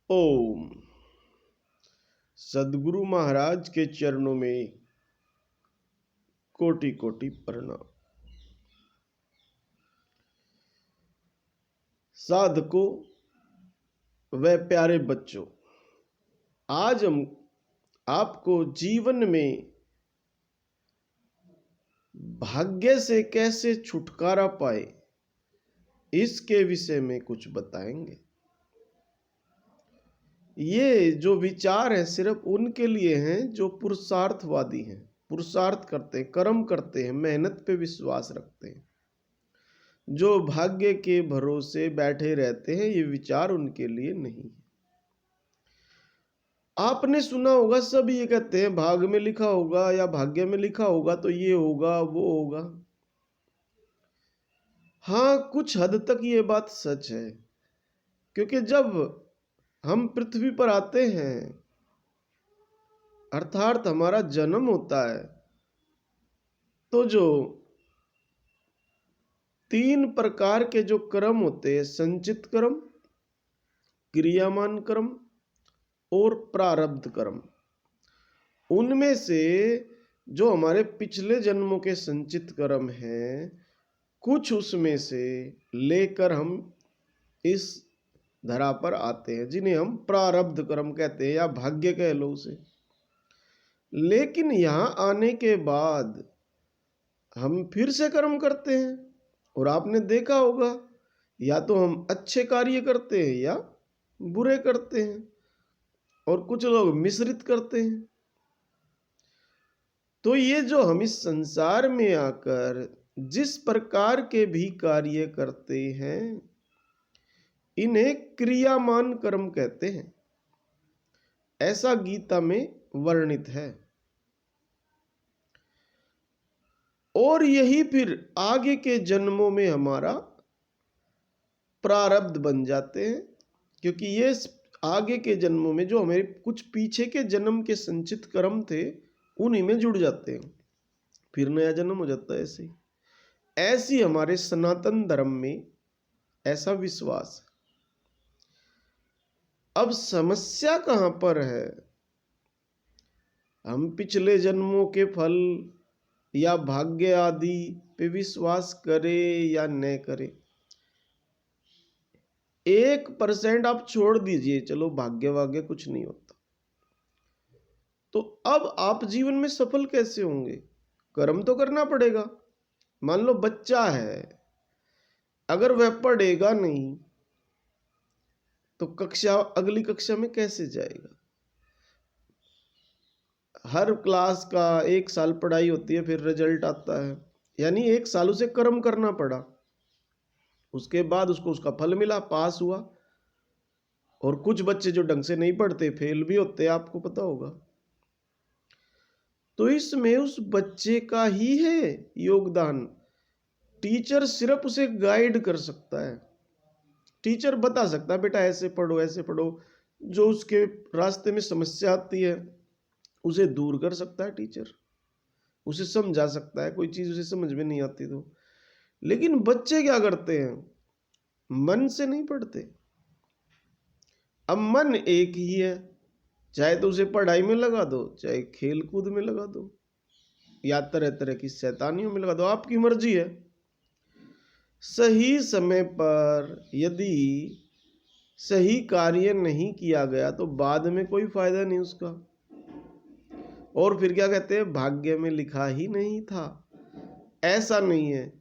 ओम। सदगुरु महाराज के चरणों में कोटि कोटि प्रणाम। साधकों व प्यारे बच्चों, आज हम आपको जीवन में भाग्य से कैसे छुटकारा पाए इसके विषय में कुछ बताएंगे। ये जो विचार है सिर्फ उनके लिए हैं जो पुरुषार्थवादी हैं, पुरुषार्थ करते हैं, कर्म करते हैं, मेहनत पे विश्वास रखते हैं। जो भाग्य के भरोसे बैठे रहते हैं, ये विचार उनके लिए नहीं। आपने सुना होगा, सब ये कहते हैं भाग में लिखा होगा या भाग्य में लिखा होगा तो ये होगा वो होगा। हाँ, कुछ हद तक ये बात सच है, क्योंकि जब हम पृथ्वी पर आते हैं अर्थात हमारा जन्म होता है, तो जो 3 प्रकार के जो कर्म होते हैं, संचित कर्म, क्रियामान कर्म और प्रारब्ध कर्म, उनमें से जो हमारे पिछले जन्मों के संचित कर्म हैं, कुछ उसमें से लेकर हम इस धरा पर आते हैं, जिन्हें हम प्रारब्ध कर्म कहते हैं या भाग्य कह लो उसे। लेकिन यहां आने के बाद हम फिर से कर्म करते हैं, और आपने देखा होगा या तो हम अच्छे कार्य करते हैं या बुरे करते हैं, और कुछ लोग मिश्रित करते हैं। तो ये जो हम इस संसार में आकर जिस प्रकार के भी कार्य करते हैं, इन्हें क्रियामान कर्म कहते हैं, ऐसा गीता में वर्णित है। और यही फिर आगे के जन्मों में हमारा प्रारब्ध बन जाते हैं, क्योंकि ये आगे के जन्मों में जो हमारे कुछ पीछे के जन्म के संचित कर्म थे, उन्हीं में जुड़ जाते हैं, फिर नया जन्म हो जाता है। ऐसी हमारे सनातन धर्म में ऐसा विश्वास। अब समस्या कहां पर है? हम पिछले जन्मों के फल या भाग्य आदि पे विश्वास करें या न करें, 1% आप छोड़ दीजिए, चलो भाग्य वाग्य कुछ नहीं होता, तो अब आप जीवन में सफल कैसे होंगे? कर्म तो करना पड़ेगा। मान लो बच्चा है, अगर वह पढ़ेगा नहीं तो अगली कक्षा में कैसे जाएगा? हर क्लास का 1 साल पढ़ाई होती है, फिर रिजल्ट आता है, यानी 1 साल उसे कर्म करना पड़ा, उसके बाद उसको उसका फल मिला, पास हुआ। और कुछ बच्चे जो ढंग से नहीं पढ़ते फेल भी होते, आपको पता होगा। तो इसमें उस बच्चे का ही है योगदान। टीचर सिर्फ उसे गाइड कर सकता है, टीचर बता सकता है बेटा ऐसे पढ़ो ऐसे पढ़ो। जो उसके रास्ते में समस्या आती है उसे दूर कर सकता है टीचर, उसे समझा सकता है, कोई चीज उसे समझ में नहीं आती तो। लेकिन बच्चे क्या करते हैं? मन से नहीं पढ़ते। अब मन एक ही है, चाहे तो उसे पढ़ाई में लगा दो, चाहे खेल कूद में लगा दो, या तरह तरह की शैतानियों में लगा दो, आपकी मर्जी है। सही समय पर यदि सही कार्य नहीं किया गया तो बाद में कोई फायदा नहीं उसका। और फिर क्या कहते हैं? भाग्य में लिखा ही नहीं था। ऐसा नहीं है,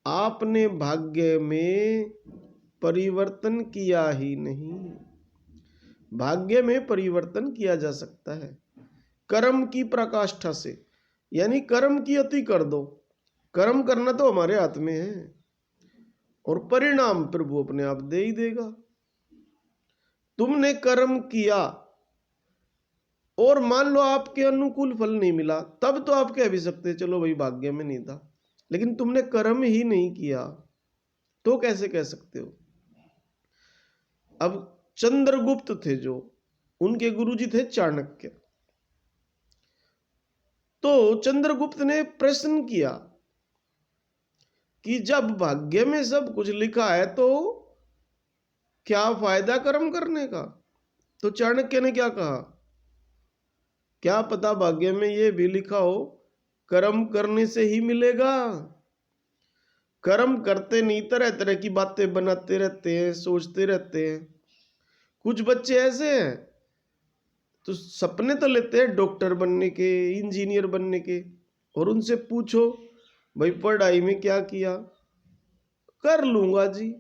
आपने भाग्य में परिवर्तन किया ही नहीं। भाग्य में परिवर्तन किया जा सकता है कर्म की प्रकाष्ठा से, यानी कर्म की अति कर दो। कर्म करना तो हमारे हाथ में है, और परिणाम प्रभु अपने आप दे ही देगा। तुमने कर्म किया और मान लो आपके अनुकूल फल नहीं मिला, तब तो आप कह भी सकते चलो भाई भाग्य में नहीं था। लेकिन तुमने कर्म ही नहीं किया तो कैसे कह सकते हो? अब चंद्रगुप्त थे, जो उनके गुरुजी थे चाणक्य। तो चंद्रगुप्त ने प्रश्न किया कि जब भाग्य में सब कुछ लिखा है तो क्या फायदा कर्म करने का? तो चाणक्य ने क्या कहा? क्या पता भाग्य में ये भी लिखा हो कर्म करने से ही मिलेगा। कर्म करते नहीं, तरह तरह की बातें बनाते रहते हैं, सोचते रहते हैं। कुछ बच्चे ऐसे हैं तो सपने तो लेते हैं डॉक्टर बनने के, इंजीनियर बनने के, और उनसे पूछो भाई पढ़ाई में क्या किया? कर लूंगा जी।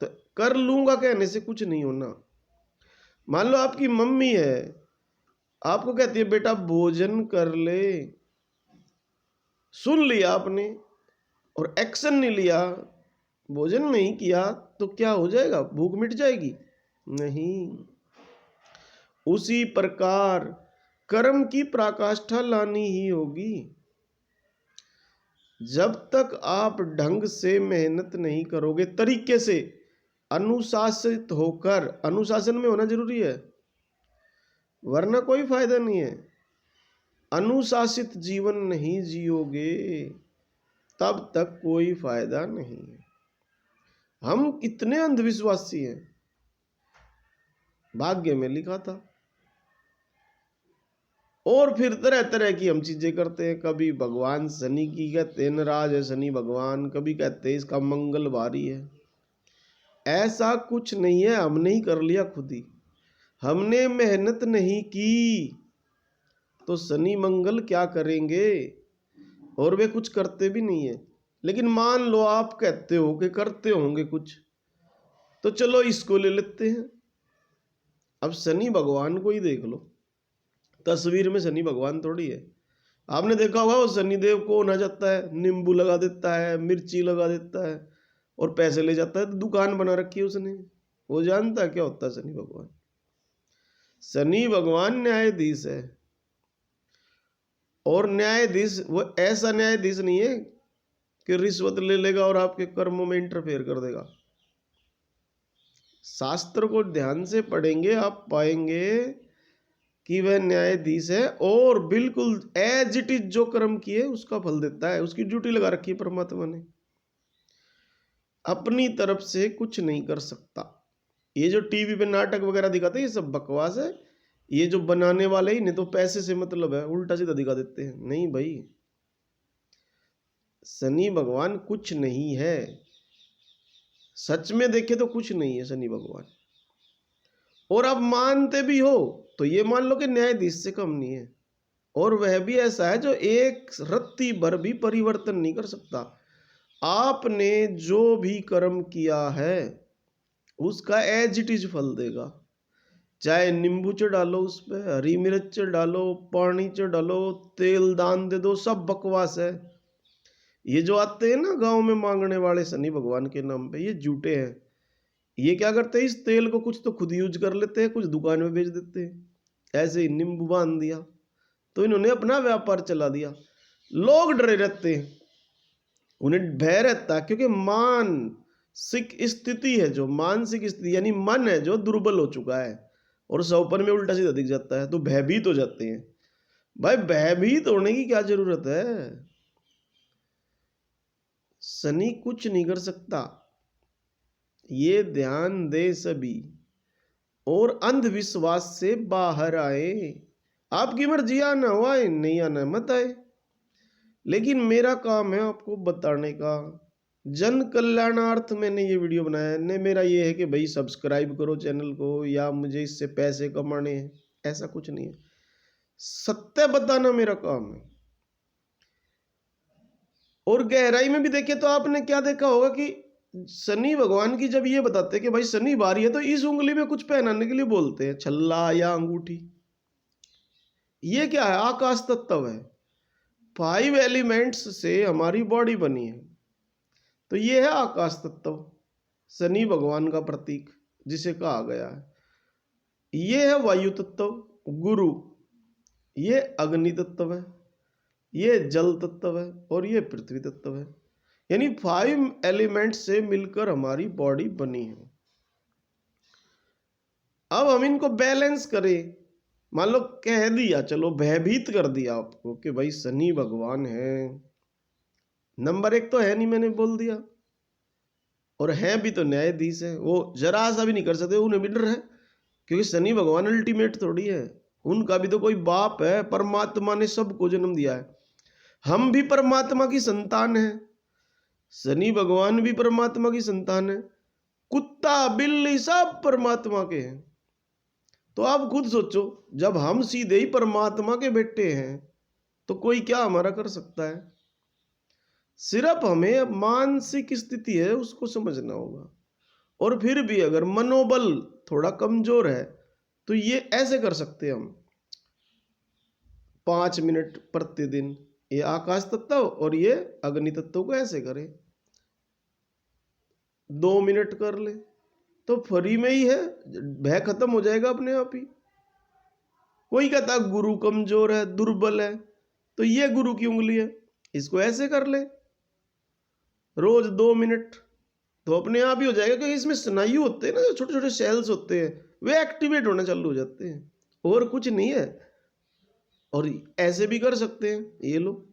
तो कर लूंगा कहने से कुछ नहीं होना। मान लो आपकी मम्मी है, आपको कहती है बेटा भोजन कर ले, सुन लिया आपने और एक्शन नहीं लिया, भोजन नहीं किया, तो क्या हो जाएगा? भूख मिट जाएगी? नहीं। उसी प्रकार कर्म की पराकाष्ठा लानी ही होगी। जब तक आप ढंग से मेहनत नहीं करोगे, तरीके से अनुशासित होकर, अनुशासन में होना जरूरी है वरना कोई फायदा नहीं है। अनुशासित जीवन नहीं जियोगे तब तक कोई फायदा नहीं है। हम कितने अंधविश्वासी हैं, भाग्य में लिखा था। और फिर तरह तरह की हम चीजें करते हैं। कभी भगवान शनि की कहते हैं नाराज है शनि भगवान, कभी कहते हैं इसका मंगल भारी है। ऐसा कुछ नहीं है, हमने ही कर लिया खुद ही। हमने मेहनत नहीं की तो शनि मंगल क्या करेंगे? और वे कुछ करते भी नहीं है। लेकिन मान लो आप कहते हो कि करते होंगे कुछ, तो चलो इसको ले लेते हैं। अब शनि भगवान को ही देख लो, तस्वीर में शनि भगवान थोड़ी है। आपने देखा होगा वो शनिदेव को ना जाता है, नींबू लगा देता है, मिर्ची लगा देता है और पैसे ले जाता है। तो दुकान बना रखी है उसने, वो जानता है क्या होता है शनि भगवान। शनि भगवान न्यायाधीश है, और न्यायाधीश वो ऐसा न्यायाधीश नहीं है कि रिश्वत ले लेगा और आपके कर्मों में इंटरफेयर कर देगा। शास्त्र को ध्यान से पढ़ेंगे आप पाएंगे कि वह न्यायाधीश है और बिल्कुल एज इट इज जो कर्म किए उसका फल देता है। उसकी ड्यूटी लगा रखी है परमात्मा ने, अपनी तरफ से कुछ नहीं कर सकता। ये जो टीवी पे नाटक वगैरह दिखाते हैं ये सब बकवास है। ये जो बनाने वाले ही नहीं तो पैसे से मतलब है, उल्टा सीधा दिखा देते हैं। नहीं भाई, शनि भगवान कुछ नहीं है, सच में देखे तो कुछ नहीं है शनि भगवान। और आप मानते भी हो तो ये मान लो कि न्यायाधीश से कम नहीं है, और वह भी ऐसा है जो एक रत्ती भर भी परिवर्तन नहीं कर सकता। आपने जो भी कर्म किया है उसका एज इट इज फल देगा। चाहे नींबू च डालो, उस पे हरी मिर्च च डालो, पानी च डालो, तेल दान दे दो, सब बकवास है। ये जो आते हैं ना गांव में मांगने वाले शनि भगवान के नाम पे, ये झूठे हैं। ये क्या करते हैं, इस तेल को कुछ तो खुद यूज कर लेते हैं, कुछ दुकान में बेच देते हैं। ऐसे ही नींबू बांध दिया तो इन्होंने अपना व्यापार चला दिया। लोग डरे रहते हैं, उन्हें भय रहता है, क्योंकि मानसिक स्थिति है, जो मानसिक स्थिति यानी मन है जो दुर्बल हो चुका है और सौपन में उल्टा सीधा दिख जाता है, तो भयभीत हो जाते हैं। भाई भयभीत होने की क्या जरूरत है? शनि कुछ नहीं कर सकता, ये ध्यान दे सभी, और अंधविश्वास से बाहर आए। आपकी मर्जी, आना हुआ है, नहीं आना मत आए, लेकिन मेरा काम है आपको बताने का। जन कल्याणार्थ मैंने ये वीडियो बनाया है, ने मेरा ये है कि भाई सब्सक्राइब करो चैनल को या मुझे इससे पैसे कमाने हैं, ऐसा कुछ नहीं है। सत्य बताना मेरा काम है। और गहराई में भी देखे तो आपने क्या देखा होगा कि शनि भगवान की जब ये बताते हैं कि भाई शनि बारी है, तो इस उंगली में कुछ पहनाने के लिए बोलते हैं, छल्ला या अंगूठी। ये क्या है? आकाश तत्व है। 5 एलिमेंट्स से हमारी बॉडी बनी है, तो ये है आकाश तत्व, शनि भगवान का प्रतीक जिसे कहा गया है। ये है वायु तत्व गुरु, ये अग्नि तत्व है, ये जल तत्व है, और ये पृथ्वी तत्व है। यानी 5 एलिमेंट से मिलकर हमारी बॉडी बनी है। अब हम इनको बैलेंस करें। मान लो कह दिया, चलो भयभीत कर दिया आपको कि भाई शनि भगवान है, नंबर 1 तो है नहीं, मैंने बोल दिया। और हैं भी तो न्यायाधीश है, वो जरा सा भी नहीं कर सकते, उन्हें भी डर है, क्योंकि शनि भगवान अल्टीमेट थोड़ी है, उनका भी तो कोई बाप है। परमात्मा ने सबको जन्म दिया है, हम भी परमात्मा की संतान है, शनि भगवान भी परमात्मा की संतान है, कुत्ता बिल्ली सब परमात्मा के हैं। तो आप खुद सोचो, जब हम सीधे ही परमात्मा के बेटे हैं तो कोई क्या हमारा कर सकता है? सिर्फ हमें मानसिक स्थिति है उसको समझना होगा। और फिर भी अगर मनोबल थोड़ा कमजोर है तो ये ऐसे कर सकते हैं हम, 5 मिनट प्रतिदिन ये आकाश तत्व और ये अग्नि तत्व को ऐसे करें, 2 मिनट कर ले तो फ्री में ही है, भय खत्म हो जाएगा अपने आप ही। कोई कहता गुरु कमजोर है, दुर्बल है, तो ये गुरु की उंगली है, इसको ऐसे कर ले रोज 2 मिनट, तो अपने आप ही हो जाएगा। क्योंकि इसमें स्नायु होते हैं ना, जो छोटे छोटे सेल्स होते हैं, वे एक्टिवेट होना चालू हो जाते हैं, और कुछ नहीं है। और ऐसे भी कर सकते हैं ये लोग।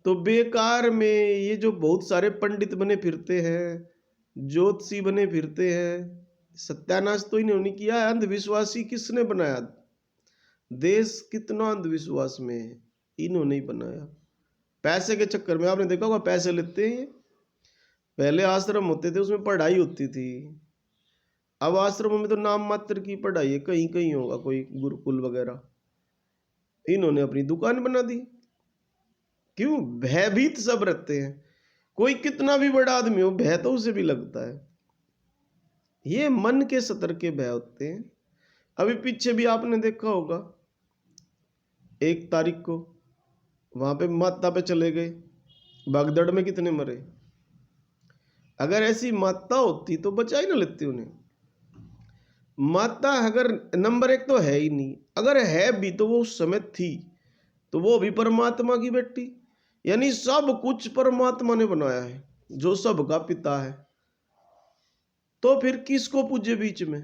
तो बेकार में ये जो बहुत सारे पंडित बने फिरते हैं, ज्योतिषी बने फिरते हैं, सत्यानाश तो इन्होंने किया है। अंधविश्वासी किसने बनाया? देश कितना अंधविश्वास में है, इन्होंने ही बनाया। पैसे के चक्कर में आपने देखा होगा, पैसे लेते हैं। पहले आश्रम होते थे, उसमें पढ़ाई होती थी, अब आश्रमों में तो नाम मात्र की पढ़ाई है, कहीं कहीं होगा कोई गुरुकुल वगैरह। इन्होंने अपनी दुकान बना दी। क्यों? भयभीत सब रहते हैं, कोई कितना भी बड़ा आदमी हो, भय तो उसे भी लगता है। ये मन के स्तर के भय होते हैं। अभी पीछे भी आपने देखा होगा, 1 तारीख को वहां पे माता पे चले गए, भगदड़ में कितने मरे। अगर ऐसी माता होती तो बचा ही ना लेती उन्हें। माता अगर नंबर 1 तो है ही नहीं, अगर है भी तो वो उस समय थी, तो वो भी परमात्मा की बेटी। यानी सब कुछ परमात्मा ने बनाया है, जो सबका पिता है। तो फिर किसको पूजे बीच में?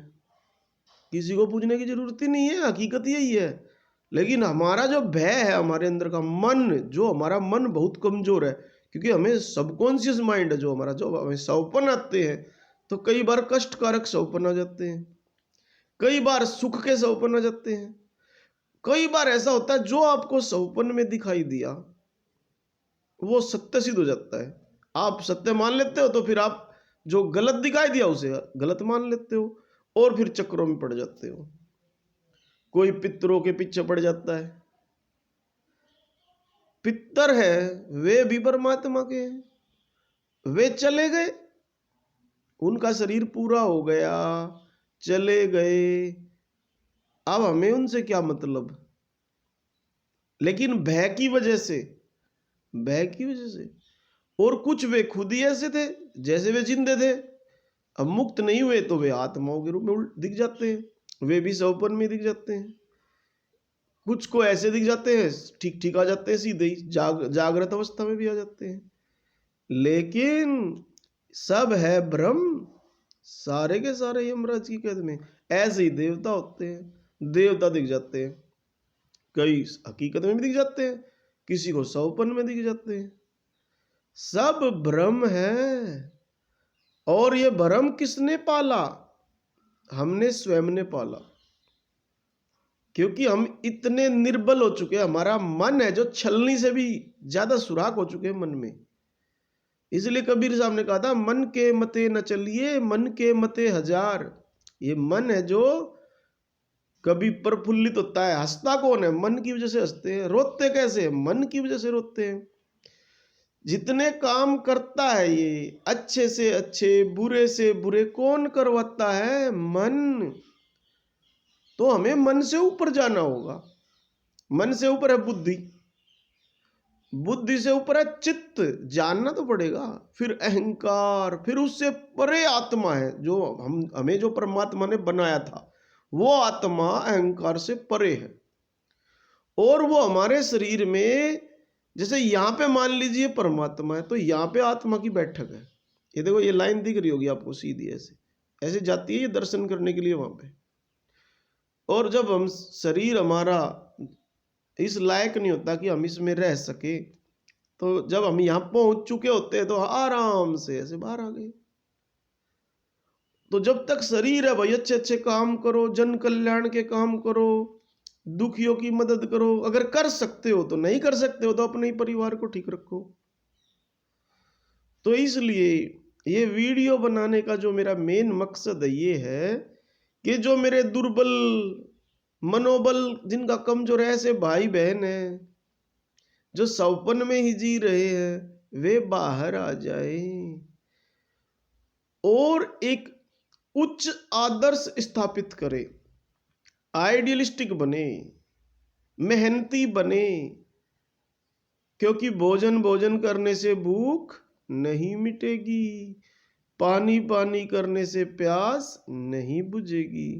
किसी को पूजने की जरूरत ही नहीं है, हकीकत यही है। लेकिन हमारा जो भय है, हमारे अंदर का मन, जो हमारा मन बहुत कमजोर है, क्योंकि हमें सबकॉन्शियस माइंड है जो हमारा, जो हमें सपन आते हैं, तो कई बार कष्टकारक सपन आ जाते हैं, कई बार सुख के सपन आ जाते हैं, कई बार ऐसा होता है जो आपको सपन में दिखाई दिया वो सत्य सिद्ध हो जाता है। आप सत्य मान लेते हो, तो फिर आप जो गलत दिखाई दिया उसे गलत मान लेते हो, और फिर चक्रों में पड़ जाते हो। कोई पितरों के पीछे पड़ जाता है। पितर है, वे भी परमात्मा के हैं, वे चले गए, उनका शरीर पूरा हो गया, चले गए, अब हमें उनसे क्या मतलब? लेकिन भय की वजह से, भय की वजह से, और कुछ वे खुद ही ऐसे थे जैसे वे जिंदे थे, अब मुक्त नहीं हुए तो वे आत्माओं के रूप में दिख जाते हैं, वे भी सौपन में दिख जाते हैं। कुछ को ऐसे दिख जाते हैं, ठीक ठीक आ जाते हैं, सीधे ही जागृत अवस्था में भी आ जाते हैं। लेकिन सब है भ्रम, सारे के सारे यमराज की कैद में। ऐसे ही देवता होते हैं, देवता दिख जाते हैं, कई हकीकत में भी दिख जाते हैं, किसी को सौपन में दिख जाते हैं। सब भ्रम है। और ये भ्रम किसने पाला? हमने स्वयं ने पाला, क्योंकि हम इतने निर्बल हो चुके हैं, हमारा मन है जो छलनी से भी ज्यादा सुराख हो चुके हैं मन में। इसलिए कबीर साहब ने कहा था, मन के मते न चलिए, मन के मते हजार। ये मन है जो कभी प्रफुल्लित होता है। हंसता कौन है? मन की वजह से हंसते हैं। रोते कैसे? मन की वजह से रोते हैं। जितने काम करता है ये, अच्छे से अच्छे, बुरे से बुरे, कौन करवाता है? मन। तो हमें मन से ऊपर जाना होगा। मन से ऊपर है बुद्धि, बुद्धि से ऊपर है चित्त, जानना तो पड़ेगा, फिर अहंकार, फिर उससे परे आत्मा है जो हमें जो परमात्मा ने बनाया था, वो आत्मा अहंकार से परे है। और वो हमारे शरीर में, जैसे यहाँ पे मान लीजिए परमात्मा है, तो यहाँ पे आत्मा की बैठक है। ये देखो, ये लाइन दिख रही होगी आपको, सीधी ऐसे ऐसे जाती है ये दर्शन करने के लिए वहां पे। और जब हम शरीर हमारा इस लायक नहीं होता कि हम इसमें रह सके, तो जब हम यहाँ पहुंच चुके होते हैं तो आराम से ऐसे बाहर आ गए। तो जब तक शरीर है भाई, अच्छे अच्छे काम करो, जन कल्याण के काम करो, दुखियों की मदद करो। अगर कर सकते हो तो, नहीं कर सकते हो तो अपने ही परिवार को ठीक रखो। तो इसलिए ये वीडियो बनाने का जो मेरा मेन मकसद ये है कि जो मेरे दुर्बल मनोबल, जिनका कमजोर है, ऐसे भाई बहन है जो सौपन में ही जी रहे हैं, वे बाहर आ जाए और एक उच्च आदर्श स्थापित करे, आइडियलिस्टिक बने, मेहनती बने। क्योंकि भोजन भोजन करने से भूख नहीं मिटेगी, पानी पानी करने से प्यास नहीं बुझेगी।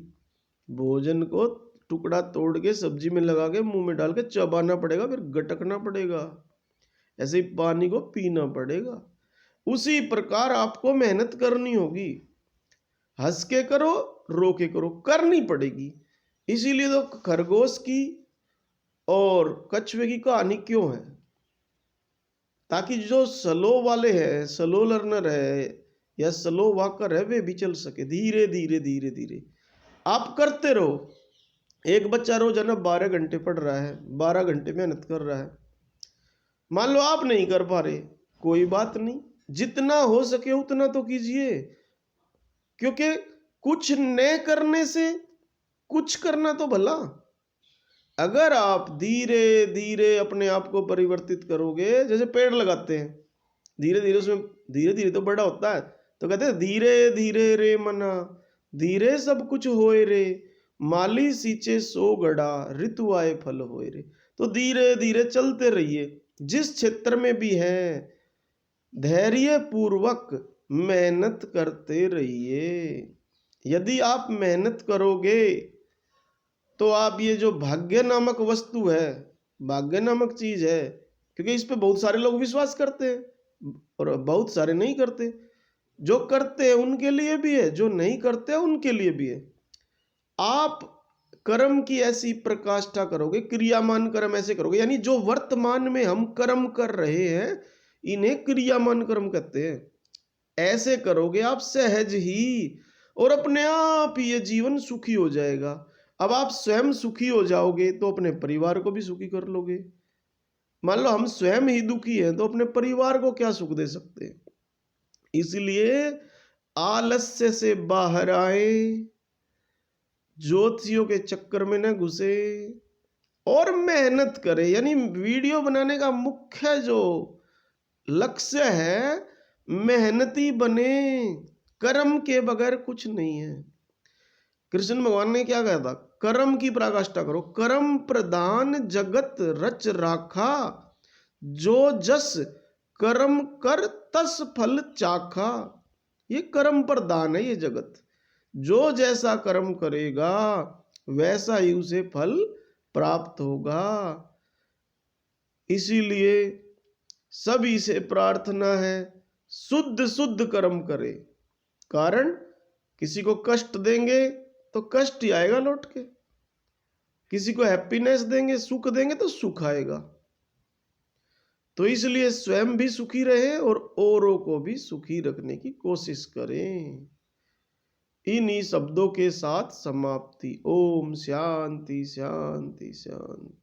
भोजन को टुकड़ा तोड़ के सब्जी में लगा के मुंह में डाल के चबाना पड़ेगा, फिर गटकना पड़ेगा। ऐसे ही पानी को पीना पड़ेगा। उसी प्रकार आपको मेहनत करनी होगी, हंस के करो, रो के करो, करनी पड़ेगी। इसीलिए तो खरगोश की और कछुए की कहानी क्यों है? ताकि जो स्लो वाले हैं, स्लो लर्नर है या स्लो वॉकर है, वे भी चल सके धीरे धीरे धीरे धीरे। आप करते रहो। एक बच्चा रोजाना 12 घंटे पढ़ रहा है, 12 घंटे मेहनत कर रहा है। मान लो आप नहीं कर पा रहे, कोई बात नहीं, जितना हो सके उतना तो कीजिए। क्योंकि कुछ न करने से कुछ करना तो भला। अगर आप धीरे धीरे अपने आप को परिवर्तित करोगे, जैसे पेड़ लगाते हैं, धीरे धीरे उसमें धीरे धीरे तो बड़ा होता है, तो कहते हैं धीरे धीरे रे मना, धीरे सब कुछ होए रे, माली सींचे सो गड़ा, ऋतु आए फल होए रे। तो धीरे धीरे चलते रहिए, जिस क्षेत्र में भी है, धैर्य पूर्वक मेहनत करते रहिए। यदि आप मेहनत करोगे तो आप ये जो भाग्य नामक वस्तु है, भाग्य नामक चीज है, क्योंकि इस पे बहुत सारे लोग विश्वास करते हैं और बहुत सारे नहीं करते। जो करते हैं उनके लिए भी है, जो नहीं करते उनके लिए भी है। आप कर्म की ऐसी प्रकाष्ठा करोगे, क्रियामान कर्म ऐसे करोगे, यानी जो वर्तमान में हम कर्म कर रहे हैं इन्हें क्रियामान कर्म कहते हैं। ऐसे करोगे आप सहज ही, और अपने आप ही ये जीवन सुखी हो जाएगा। अब आप स्वयं सुखी हो जाओगे तो अपने परिवार को भी सुखी कर लोगे। मान लो हम स्वयं ही दुखी हैं तो अपने परिवार को क्या सुख दे सकते हैं? इसलिए आलस्य से बाहर आए, ज्योतिषियों के चक्कर में न घुसे और मेहनत करें। यानी वीडियो बनाने का मुख्य जो लक्ष्य है, मेहनती बने, कर्म के बगैर कुछ नहीं है। कृष्ण भगवान ने क्या कहा था? कर्म की पराकाष्ठा करो, कर्म प्रधान जगत रच राखा, जो जस कर्म कर तस फल चाखा। ये कर्म प्रधान है ये जगत, जो जैसा कर्म करेगा वैसा ही उसे फल प्राप्त होगा। इसीलिए सभी से प्रार्थना है, शुद्ध शुद्ध कर्म करे। कारण किसी को कष्ट देंगे तो कष्ट ही आएगा लौट के, किसी को हैप्पीनेस देंगे, सुख देंगे तो सुख आएगा। तो इसलिए स्वयं भी सुखी रहे और औरों को भी सुखी रखने की कोशिश करें। इन्हीं शब्दों के साथ समाप्ति। ओम शांति शांति शांति।